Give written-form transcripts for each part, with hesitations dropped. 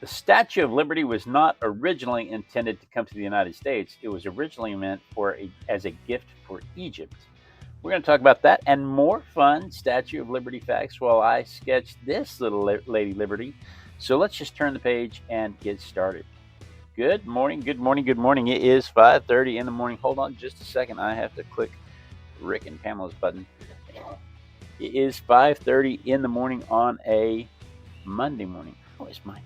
The Statue of Liberty was not originally intended to come to the United States. It was originally meant as a gift for Egypt. We're going to talk about that and more fun Statue of Liberty facts while I sketch this little Lady Liberty. So let's just turn the page and get started. Good morning, good morning, good morning. It is 5:30 in the morning. Hold on just a second. I have to click Rick and Pamela's button. It is 5:30 in the morning on a Monday morning. How is mine?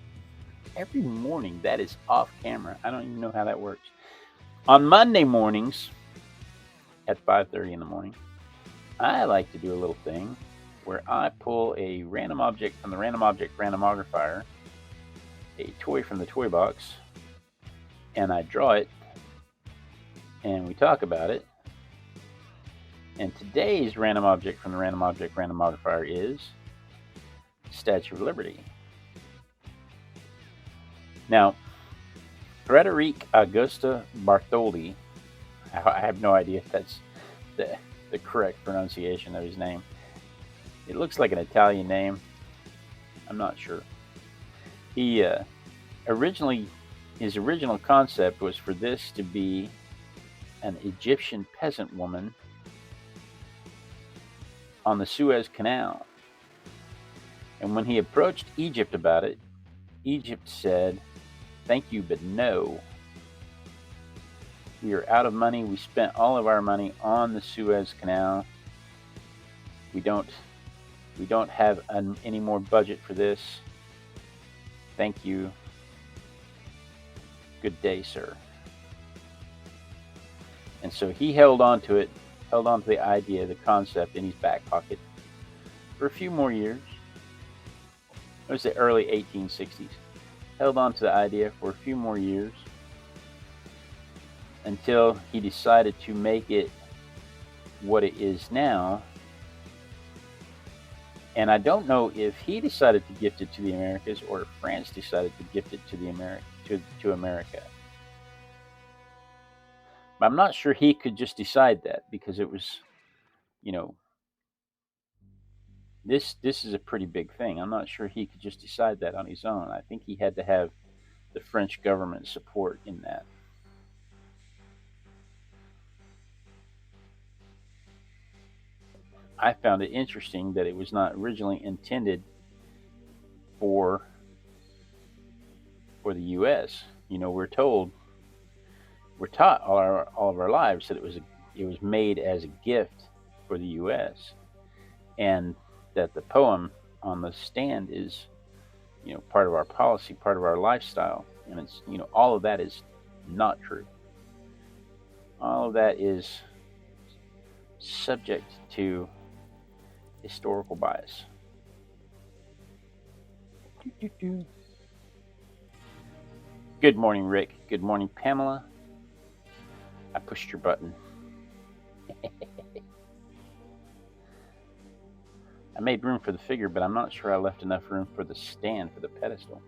Every morning that is off camera. I don't even know how that works. On Monday mornings at 5:30 in the morning, I like to do a little thing where I pull a random object from the Random Object Randomizer, a toy from the toy box, and I draw it, and we talk about it. And today's random object from the Random Object Randomizer is Statue of Liberty. Now, Frederic Auguste Bartholdi, I have no idea if that's the correct pronunciation of his name. It looks like an Italian name. I'm not sure. He his original concept was for this to be an Egyptian peasant woman on the Suez Canal. And when he approached Egypt about it, Egypt said, "Thank you, but no. We are out of money. We spent all of our money on the Suez Canal. We don't have any more budget for this. Thank you. Good day, sir." And so he held on to the idea, the concept in his back pocket for a few more years. It was the early 1860s. Held on to the idea for a few more years until he decided to make it what it is now. And I don't know if he decided to gift it to the Americas or if France decided to gift it to America. But I'm not sure he could just decide that, because it was, this is a pretty big thing. I'm not sure he could just decide that on his own. I think he had to have the French government support in that. I found it interesting that it was not originally intended for the U.S. We're taught all of our lives that it was made as a gift for the U.S. and that the poem on the stand is, part of our policy, part of our lifestyle, and it's, all of that is not true. All of that is subject to historical bias. Good morning, Rick. Good morning, Pamela. I pushed your button. I made room for the figure, but I'm not sure I left enough room for the stand, for the pedestal.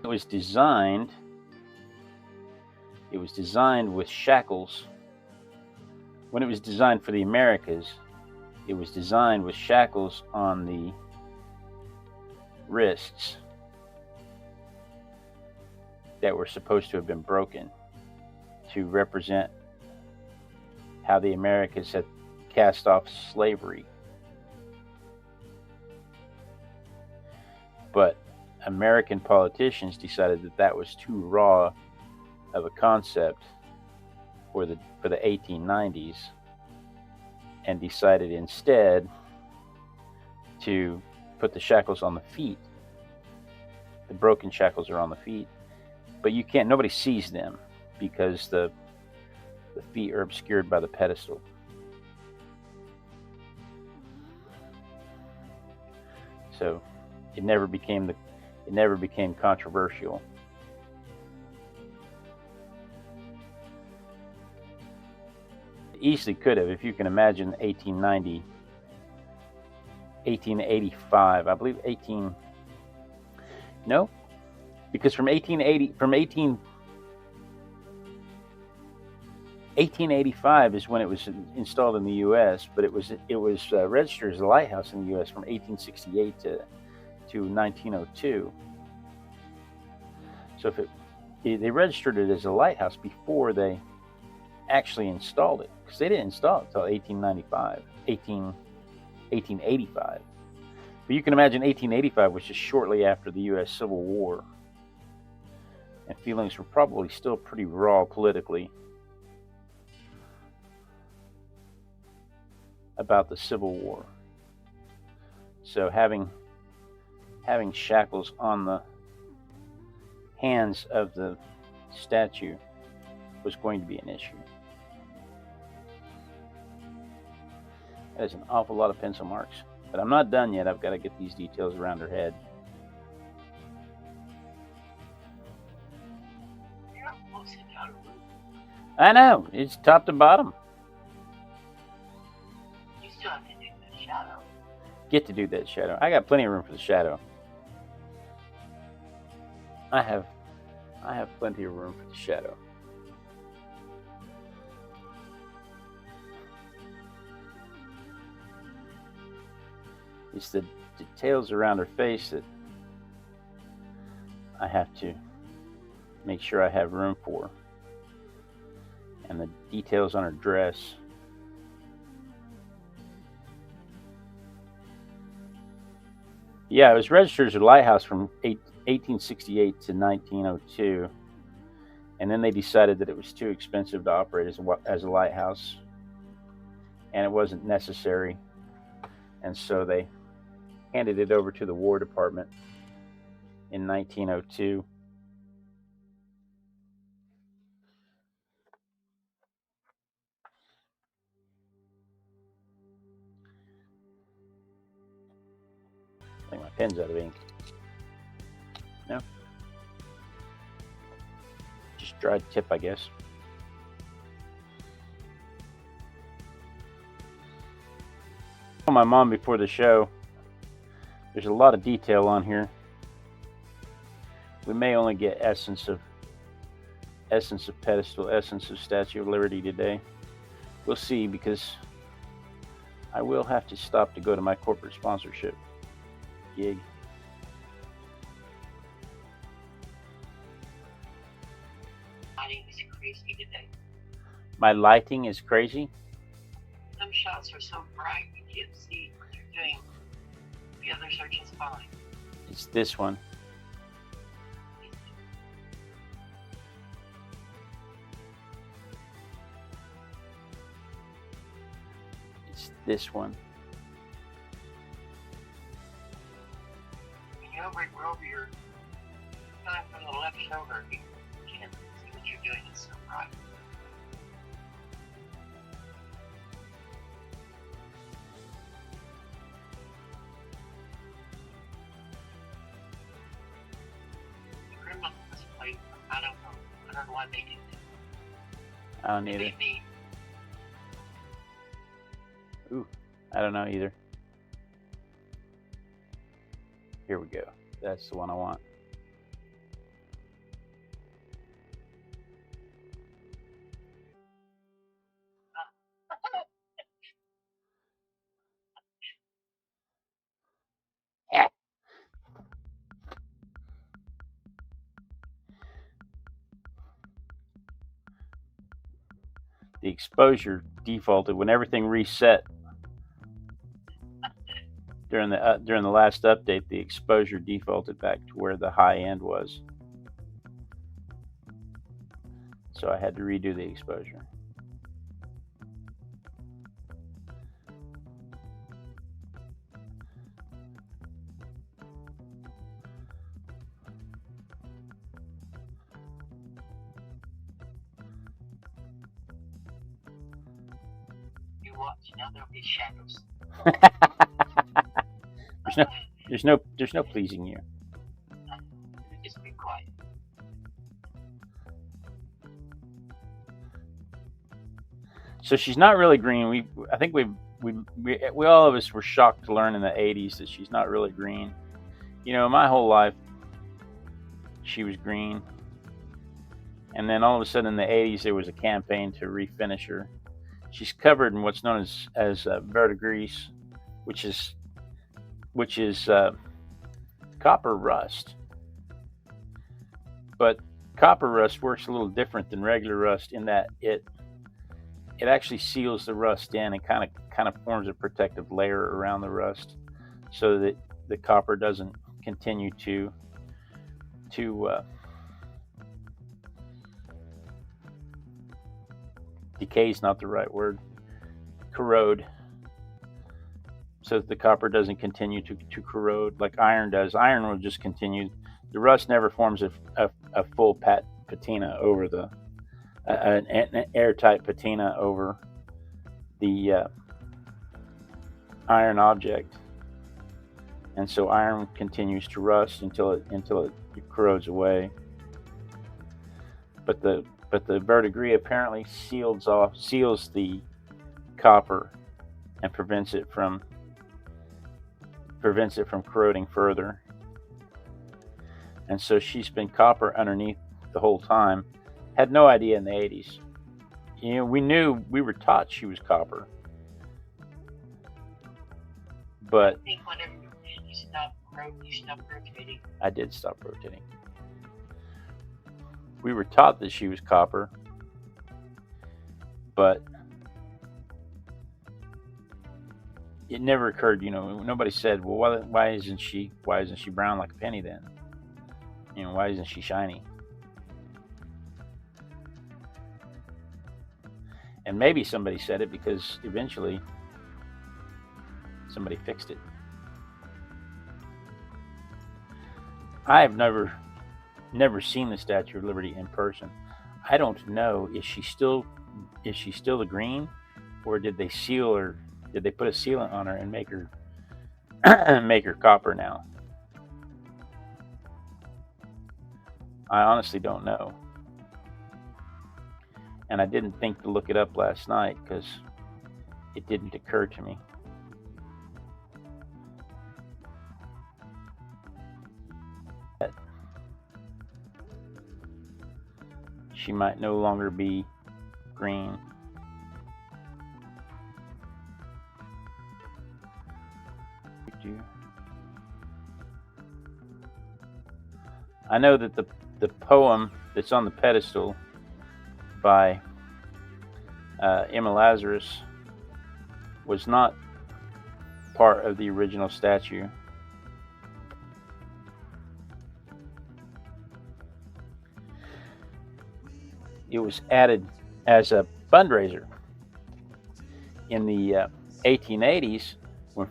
It was designed with shackles. When it was designed for the Americas, it was designed with shackles on the wrists that were supposed to have been broken to represent how the Americas had cast off slavery. But American politicians decided that that was too raw of a concept for the 1890s, and decided instead to put the shackles on the feet. The broken shackles are on the feet, but nobody sees them because the feet are obscured by the pedestal. So it never became controversial. It easily could have, if you can imagine 1890, 1885, I believe no, because from 1880, 1885 is when it was installed in the U.S., but it was registered as a lighthouse in the U.S. from 1868 to 1902. So they registered it as a lighthouse before they actually installed it, because they didn't install it until 1885. But you can imagine 1885 was just shortly after the U.S. Civil War, and feelings were probably still pretty raw politically about the Civil War. So having shackles on the hands of the statue was going to be an issue. That is an awful lot of pencil marks. But I'm not done yet. I've got to get these details around her head. I know. It's top to bottom. You still have to do the shadow. Get to do that shadow. I got plenty of room for the shadow. I have plenty of room for the shadow. It's the details around her face that I have to make sure I have room for. And the details on her dress. Yeah, it was registered as a lighthouse from 1868 to 1902. And then they decided that it was too expensive to operate as a lighthouse. And it wasn't necessary. And so they handed it over to the War Department in 1902. I think my pen's out of ink. No? Just dried tip, I guess. I told my mom before the show, there's a lot of detail on here. We may only get essence of pedestal, essence of Statue of Liberty today. We'll see, because I will have to stop to go to my corporate sponsorship gig. Lighting is crazy today. My lighting is crazy? Some shots are so bright you can't see what you're doing. The other search is fine. It's this one. It's this one. When you over your time from the left shoulder, you can't see what you're doing. It's so bright. I don't know why they did that. I don't either. Ooh, I don't know either. Here we go. That's the one I want. The exposure defaulted when everything reset during the last update. The exposure defaulted back to where the high end was, so I had to redo the exposure. Watch, now there'll be shadows. There's no pleasing you. Just be quiet. So she's not really green. I think we all of us were shocked to learn in the 80s that she's not really green. You know, my whole life she was green. And then all of a sudden in the 80s, there was a campaign to refinish her. She's covered in what's known as verdigris, which is copper rust. But copper rust works a little different than regular rust in that it actually seals the rust in and kind of forms a protective layer around the rust, so that the copper doesn't continue to decay is not the right word, corrode, so that the copper doesn't continue to corrode like iron does. Iron will just continue. The rust never forms a full patina over an airtight patina over the iron object, and so iron continues to rust until it corrodes away. But the verdigris apparently seals the copper and prevents it from corroding further. And so she's been copper underneath the whole time. Had no idea in the 80s. We were taught she was copper. But I think whenever you stop rotating. I did stop rotating. We were taught that she was copper, but it never occurred. Nobody said, "Well, why isn't she brown like a penny then? Why isn't she shiny?" And maybe somebody said it because eventually somebody fixed it. I have never seen the Statue of Liberty in person. I don't know, is she still the green, or did they seal her? Did they put a sealant on her and make her copper now? I honestly don't know. And I didn't think to look it up last night because it didn't occur to me. She might no longer be green. I know that the poem that's on the pedestal by Emma Lazarus was not part of the original statue. It was added as a fundraiser in the 1880s when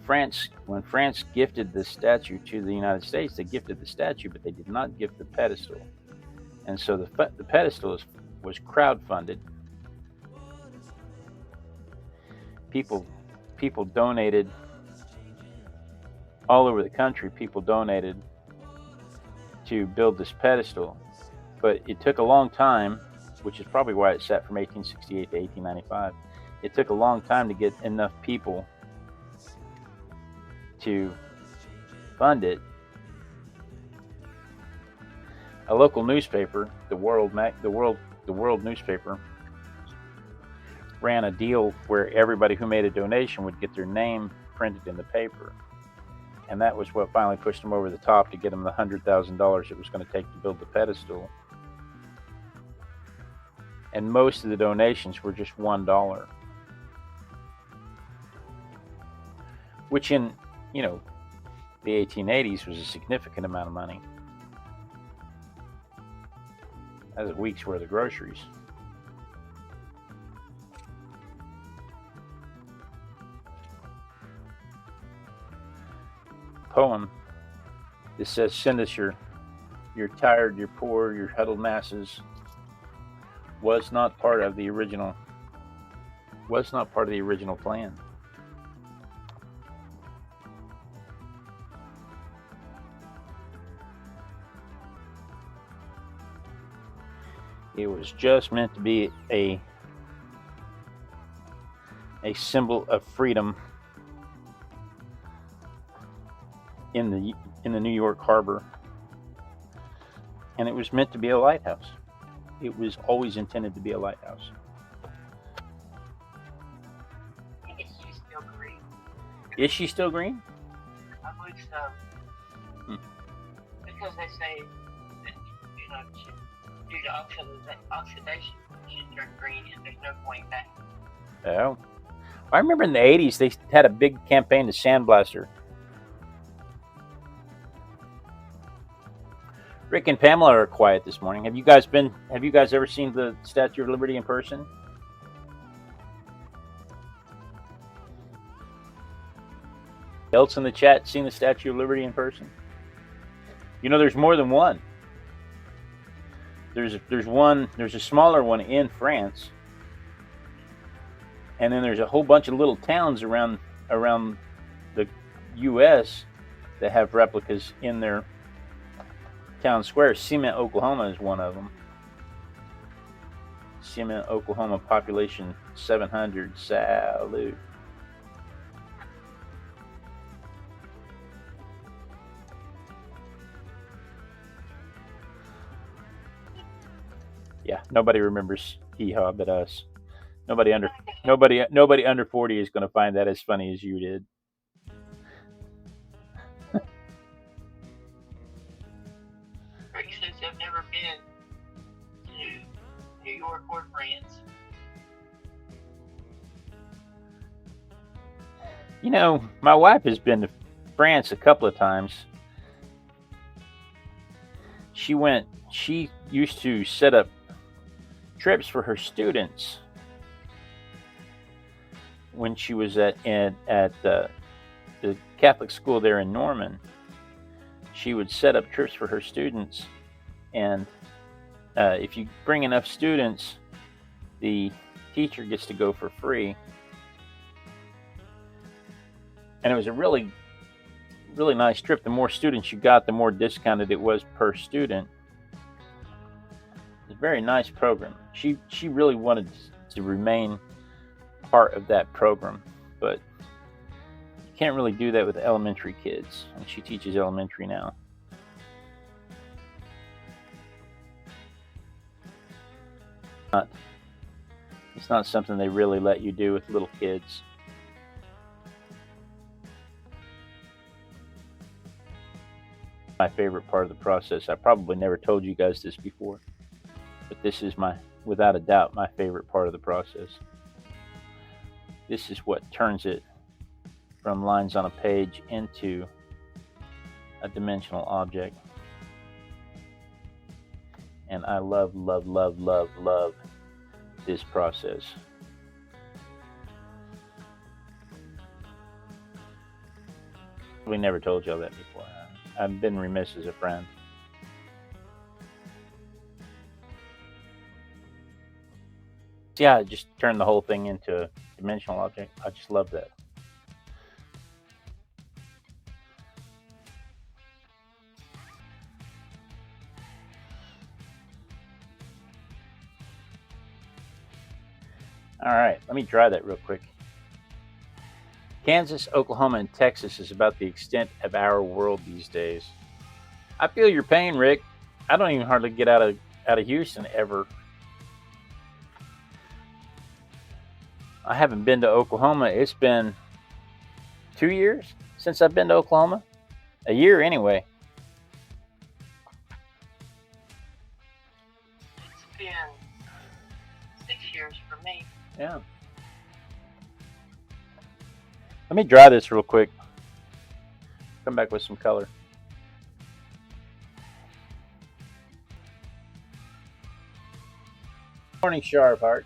France gifted the statue to the United States. They gifted the statue, but they did not gift the pedestal, and so the pedestal was crowdfunded. People donated all over the country. People donated to build this pedestal, but it took a long time, which is probably why it sat from 1868 to 1895. It took a long time to get enough people to fund it. A local newspaper, the World newspaper, ran a deal where everybody who made a donation would get their name printed in the paper, and that was what finally pushed them over the top to get them the $100,000 it was going to take to build the pedestal. And most of the donations were just $1, which in the 1880s was a significant amount of money. That was a week's worth of groceries. Poem that says, "Send us your tired, your poor, your huddled masses," was not part of the original plan. It was just meant to be a symbol of freedom in the New York harbor, and it was meant to be a lighthouse. It was always intended to be a lighthouse. I think she's still green. Is she still green? I believe so. Because they say that, due to oxidation, she turned green and there's no point back. Oh. I remember in the 80s they had a big campaign to sandblast her. Rick and Pamela are quiet this morning. Have you guys ever seen the Statue of Liberty in person? Else in the chat seen the Statue of Liberty in person? There's more than one. There's a smaller one in France. And then there's a whole bunch of little towns around the US that have replicas in their town square. Cement, Oklahoma is one of them. Cement, Oklahoma, population 700. Salute. Yeah, nobody remembers Hee Haw but us. Nobody under 40 is going to find that as funny as you did. Rick says they've never been to New York or France. My wife has been to France a couple of times. She used to set up trips for her students when she was at the Catholic school there in Norman. She would set up trips for her students, and if you bring enough students, the teacher gets to go for free. And it was a really, really nice trip. The more students you got, the more discounted it was per student. It's a very nice program. She really wanted to remain part of that program, but you can't really do that with elementary kids, and she teaches elementary now. It's not something they really let you do with little kids. My favorite part of the process. I probably never told you guys this before, but this is without a doubt, my favorite part of the process. This is what turns it from lines on a page into a dimensional object. And I love, love, love, love, love this process. We never told y'all that before. I've been remiss as a friend. Yeah, I just turned the whole thing into a dimensional object. I just love that. All right, let me try that real quick. Kansas, Oklahoma, and Texas is about the extent of our world these days. I feel your pain, Rick. I don't even hardly get out of Houston ever. I haven't been to Oklahoma. It's been 2 years since I've been to Oklahoma. A year anyway. It's been 6 years for me. Yeah. Let me dry this real quick. Come back with some color. Morning, Sharp Heart.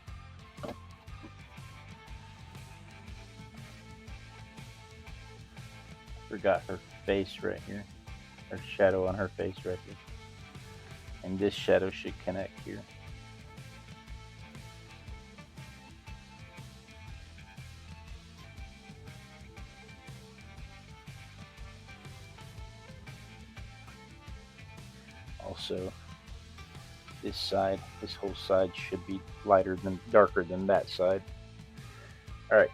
Forgot her face right here. Her shadow on her face right here. And this shadow should connect here. Also, this whole side should be darker than that side. All right.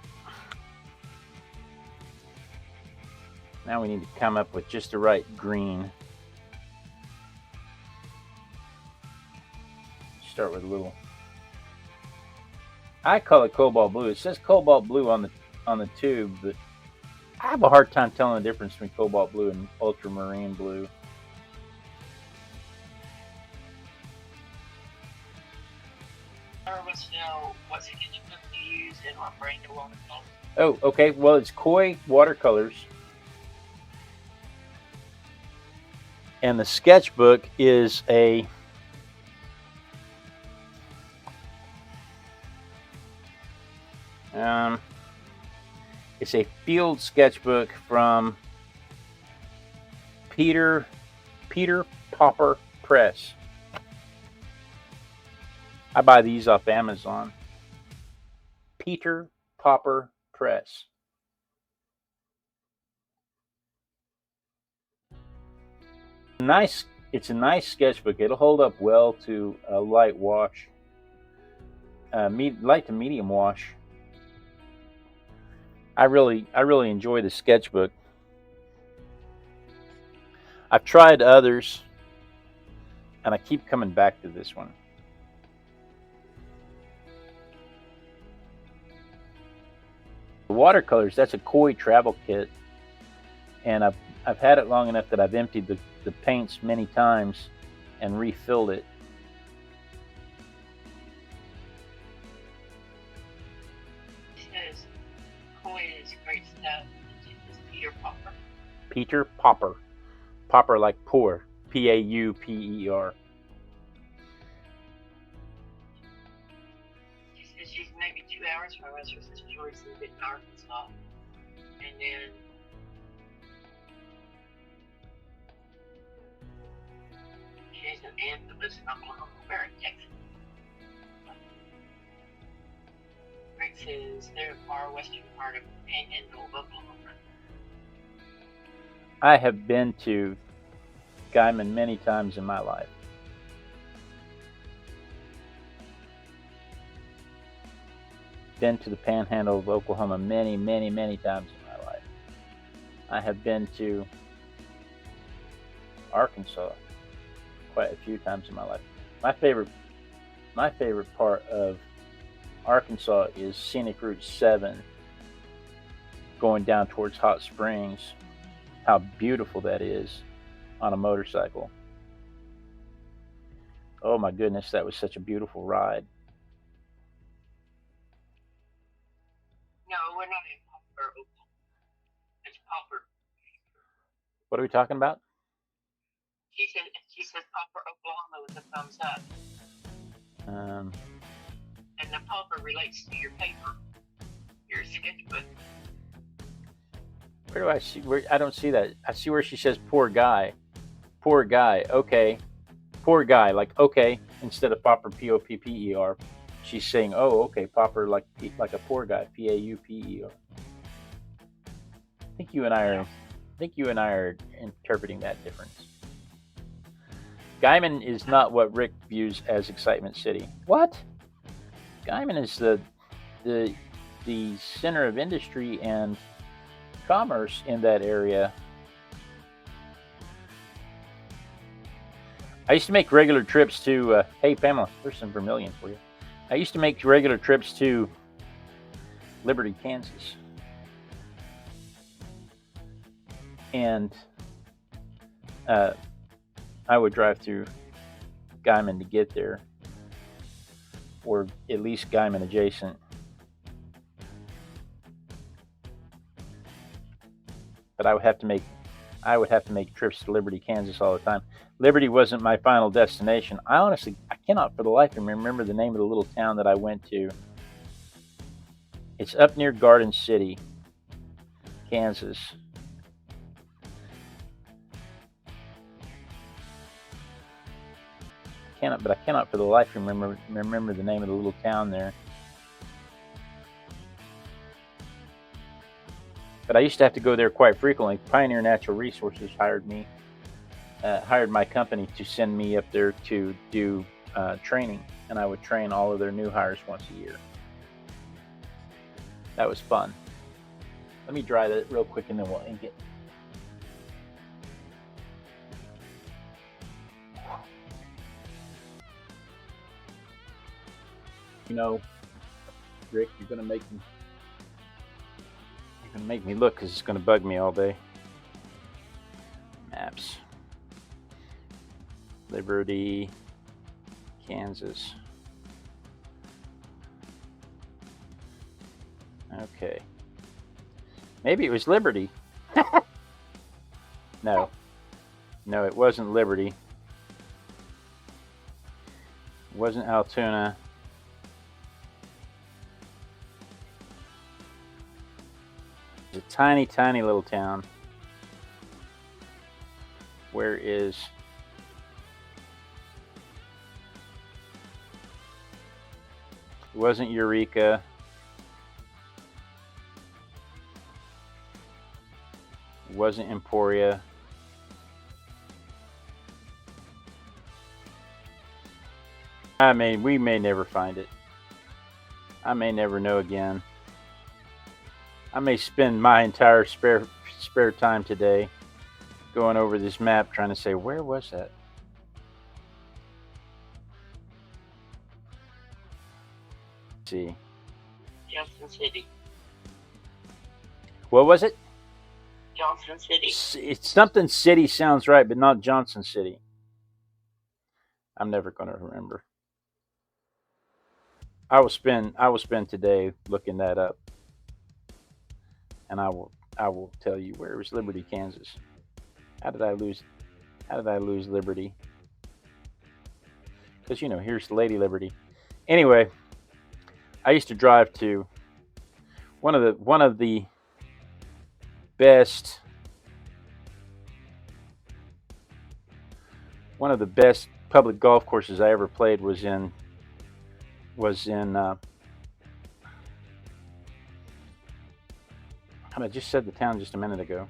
Now we need to come up with just the right green. start with a little. I call it cobalt blue. It says cobalt blue on the tube, but I have a hard time telling the difference between cobalt blue and ultramarine blue. I wants to know what sketchbook you use and what brand you want to call. Oh, okay. Well, it's Koi watercolors. And the sketchbook is a it's a field sketchbook from Peter Popper Press. I buy these off Amazon. Peter Popper Press. It's a nice sketchbook. It'll hold up well to a light wash, light to medium wash. I really enjoy the sketchbook. I've tried others, and I keep coming back to this one. The watercolors, that's a Koi travel kit, and I've had it long enough that I've emptied the paints many times and refilled it. It says Koi is great stuff. It's Peter Popper. Peter Popper. Popper like pour. P-A-U-P-E-R. She says she's maybe 2 hours from us. Her sister Joyce in Arkansas. And then she's an aunt that lives in Oklahoma. We're in Texas. Rick says they're the far western part of Panhandle, Oklahoma. I have been to Guyman many times in my life. Been to the Panhandle of Oklahoma many times in my life. I have been to Arkansas quite a few times in my life. My favorite part of Arkansas is Scenic Route 7 going down towards Hot Springs. How beautiful that is on a motorcycle. Oh my goodness, that was such a beautiful ride. No, we're not in Popper, Oklahoma. It's Popper. What are we talking about? She says Popper, Oklahoma with a thumbs up. And the Popper relates to your paper, your sketchbook. Where do I see? Where I don't see that. I see where she says "poor guy." Poor guy. Okay. Poor guy. Like okay. Instead of Popper, P-O-P-P-E-R, she's saying, "Oh, okay, Popper like a poor guy." P-A-U-P-E-R. I think you and I are interpreting that difference. Guyman is not what Rick views as Excitement City. What? Guyman is the center of industry and commerce in that area. I used to make regular trips to hey Pamela, there's some vermilion for you. I used to make regular trips to Liberty, Kansas, and I would drive through Guyman to get there, or at least Guyman adjacent. But I would have to make trips to Liberty, Kansas all the time. Liberty wasn't my final destination. I cannot for the life of me remember the name of the little town that I went to. It's up near Garden City, Kansas. I cannot for the life of me remember the name of the little town there. But I used to have to go there quite frequently. Pioneer Natural Resources hired my company to send me up there to do training, and I would train all of their new hires once a year. That was fun. Let me dry that real quick and then we'll ink it. You know, Rick, you're gonna make me look because it's gonna bug me all day. Maps. Liberty, Kansas. Okay. Maybe it was Liberty. No. No, it wasn't Liberty. It wasn't Altoona. It's a tiny, tiny little town. Where is... It wasn't Eureka. It wasn't Emporia. I mean, we may never find it. I may never know again. I may spend my entire spare time today going over this map trying to say, where was that? Let's see. Johnson City. What was it? Johnson City. It's something city sounds right, but not Johnson City. I'm never going to remember. I will spend today looking that up, and I will tell you where was Liberty, Kansas. How did I lose Liberty? Because, you know, here's Lady Liberty. Anyway, I used to drive to one of the best public golf courses I ever played was in I just said the town just a minute ago.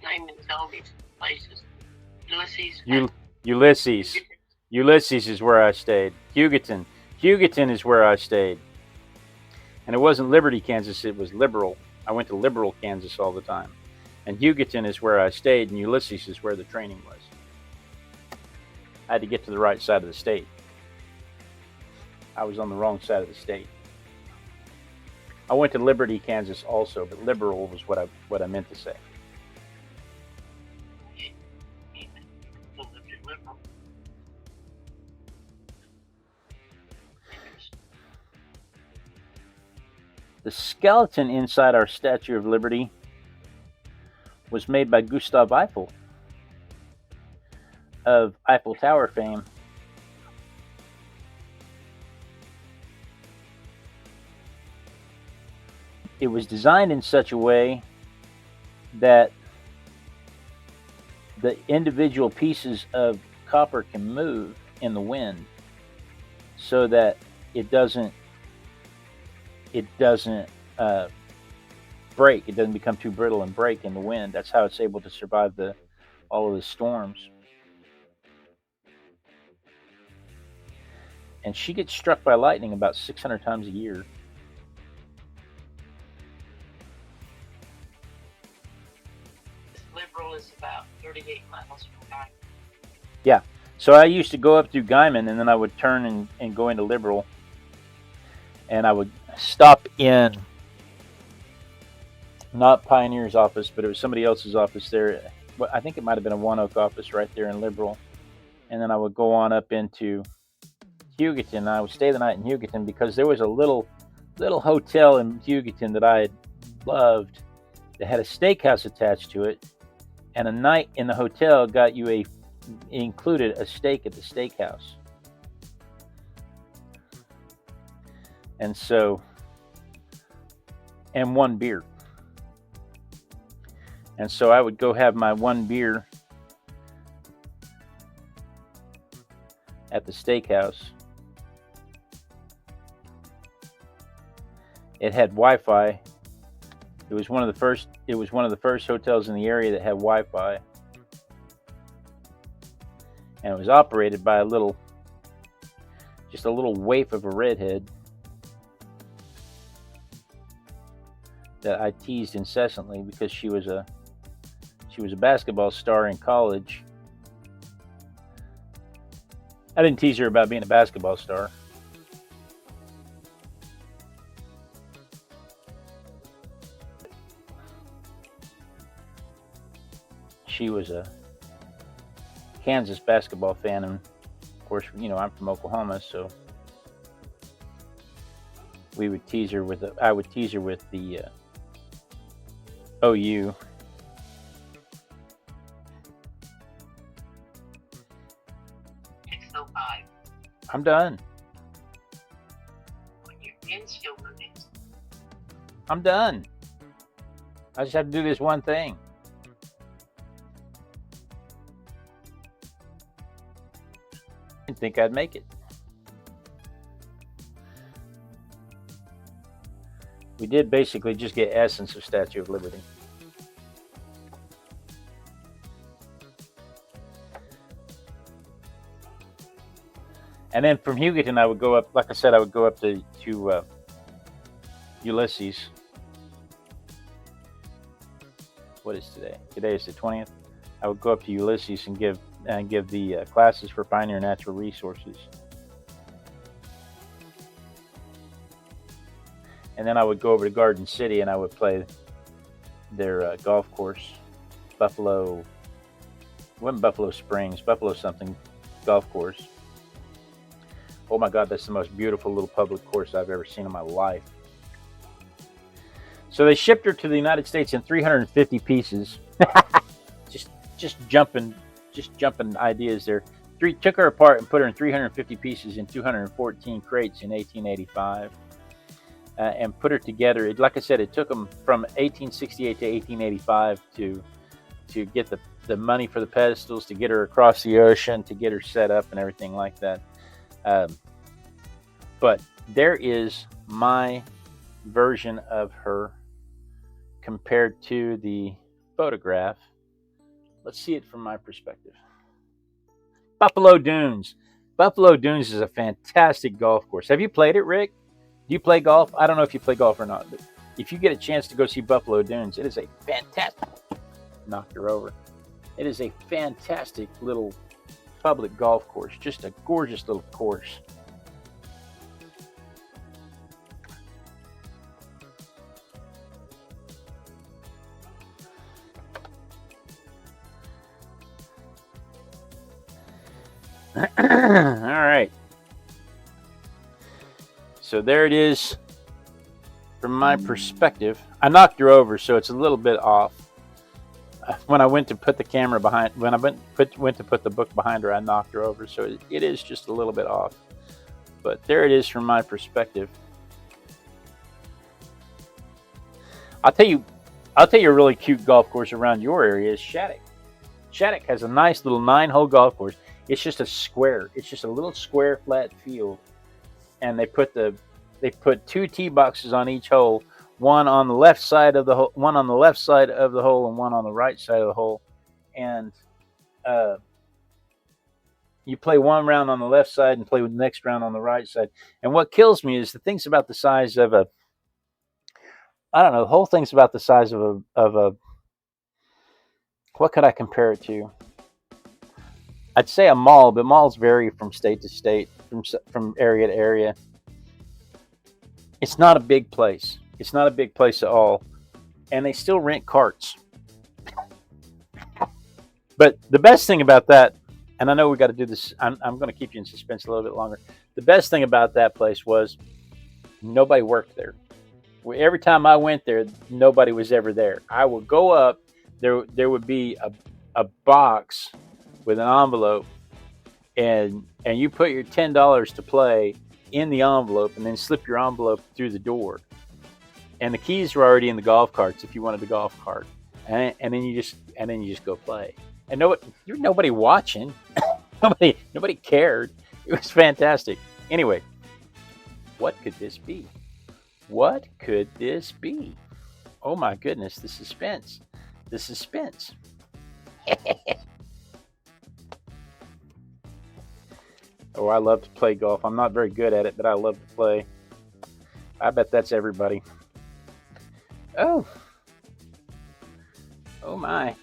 Naming all these places. Ulysses is where I stayed. Hugoton is where I stayed. And it wasn't Liberty, Kansas, it was Liberal. I went to Liberal, Kansas all the time. And Hugoton is where I stayed, and Ulysses is where the training was. I had to get to the right side of the state. I was on the wrong side of the state. I went to Liberty, Kansas also, but Liberal was what I meant to say. The skeleton inside our Statue of Liberty was made by Gustave Eiffel of Eiffel Tower fame. It was designed in such a way that the individual pieces of copper can move in the wind so that it doesn't break. It doesn't become too brittle and break in the wind. That's how it's able to survive all of the storms. And she gets struck by lightning about 600 times a year. Liberal is about 38 miles from Guyman. Yeah. So I used to go up through Guyman, and then I would turn and go into Liberal. And I would stop in, not Pioneer's office, but it was somebody else's office there. I think it might have been a One Oak office right there in Liberal. And then I would go on up into Hugoton. I would stay the night in Hugoton because there was a little hotel in Hugoton that I had loved that had a steakhouse attached to it. And a night in the hotel included a steak at the steakhouse. And so, and one beer. And so I would go have my one beer at the steakhouse. It had Wi-Fi. It was one of the first hotels in the area that had Wi-Fi. And it was operated by a little waif of a redhead that I teased incessantly because she was a basketball star in college. I didn't tease her about being a basketball star. She was a Kansas basketball fan, and of course, you know, I'm from Oklahoma, so we would tease her with I would tease her with the OU. I'm done. I'm done. I just have to do this one thing. I didn't think I'd make it. We did basically just get essence of Statue of Liberty. And then from Hugoton, I would go up, like I said, I would go up to Ulysses. What is today? Today is the 20th. I would go up to Ulysses and give the classes for Pioneer Natural Resources. And then I would go over to Garden City and I would play their golf course, Buffalo, it wasn't Buffalo Springs, Buffalo something golf course. Oh my God, that's the most beautiful little public course I've ever seen in my life. So they shipped her to the United States in 350 pieces. just jumping ideas there. Took her apart and put her in 350 pieces in 214 crates in 1885, and put her together. Like I said, it took them from 1868 to 1885 to get the money for the pedestals, to get her across the ocean, to get her set up and everything like that. But there is my version of her compared to the photograph. Let's see it from my perspective. Buffalo Dunes. Buffalo Dunes is a fantastic golf course. Have you played it, Rick? Do you play golf? I don't know if you play golf or not, but if you get a chance to go see Buffalo Dunes, it is a fantastic... Knocked her over. It is a fantastic little public golf course. Just a gorgeous little course. All right. So there it is from my perspective. I knocked her over, so it's a little bit off. When I went to put the camera behind, when I went to put the book behind her, I knocked her over, so it is just a little bit off. But there it is from my perspective. I'll tell you a really cute golf course around your area is Shattuck. Shattuck has a nice little 9-hole golf course. It's just a square. It's just a little square flat field, and they put 2 tee boxes on each hole. One on the left side of the hole, one on the left side of the hole, and one on the right side of the hole. And you play one round on the left side and play the next round on the right side. And what kills me is the thing's about the size of a, I don't know, the whole thing's about the size of a, what could I compare it to? I'd say a mall, but malls vary from state to state, from area to area. It's not a big place. It's not a big place at all. And they still rent carts. But the best thing about that, and I know we got to do this, I'm going to keep you in suspense a little bit longer. The best thing about that place was nobody worked there. Every time I went there, nobody was ever there. I would go up, there would be a box with an envelope, and you put your $10 to play in the envelope, and then slip your envelope through the door. And the keys were already in the golf carts if you wanted the golf cart, and then you just go play. And nobody watching, nobody cared. It was fantastic. Anyway, what could this be? What could this be? Oh my goodness, the suspense. The suspense. Oh, I love to play golf. I'm not very good at it, but I love to play. I bet that's everybody. Oh. Oh my.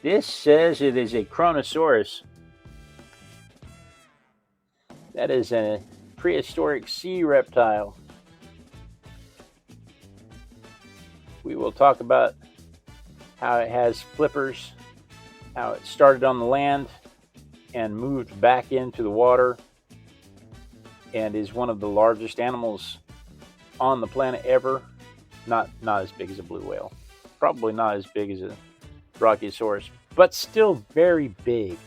This says it is a Chronosaurus. That is a prehistoric sea reptile. We will talk about how it has flippers, how it started on the land and moved back into the water, and is one of the largest animals on the planet ever. Not as big as a blue whale, probably not as big as a Brachiosaurus, but still very big.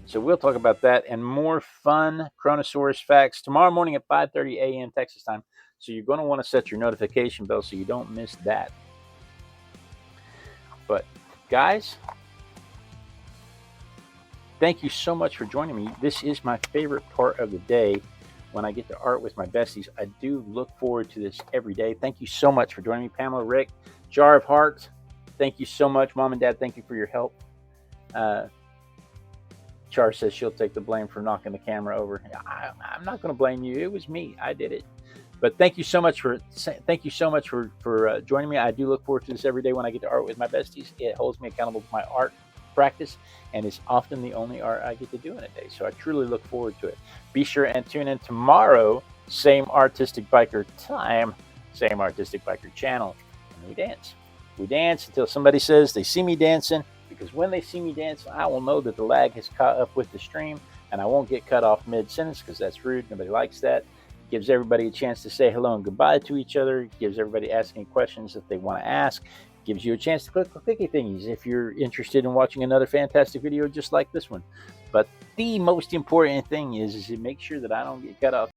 So we'll talk about that and more fun Chronosaurus facts tomorrow morning at 5:30 a.m. Texas time. So you're going to want to set your notification bell so you don't miss that. But guys, thank you so much for joining me. This is my favorite part of the day, when I get to art with my besties. I do look forward to this every day. Thank you so much for joining me. Pamela, Rick, Jar of Hearts, thank you so much. Mom and Dad, thank you for your help. Char says she'll take the blame for knocking the camera over. I'm not going to blame you. It was me. I did it. But thank you so much for joining me. I do look forward to this every day when I get to art with my besties. It holds me accountable to my art practice, and it's often the only art I get to do in a day. So I truly look forward to it. Be sure and tune in tomorrow. Same Artistic Biker time, same Artistic Biker channel, and we dance. We dance until somebody says they see me dancing. Because when they see me dance, I will know that the lag has caught up with the stream, and I won't get cut off mid-sentence because that's rude. Nobody likes that. It gives everybody a chance to say hello and goodbye to each other. It gives everybody asking questions that they want to ask. It gives you a chance to click the clicky thingies if you're interested in watching another fantastic video just like this one. But the most important thing is to make sure that I don't get cut off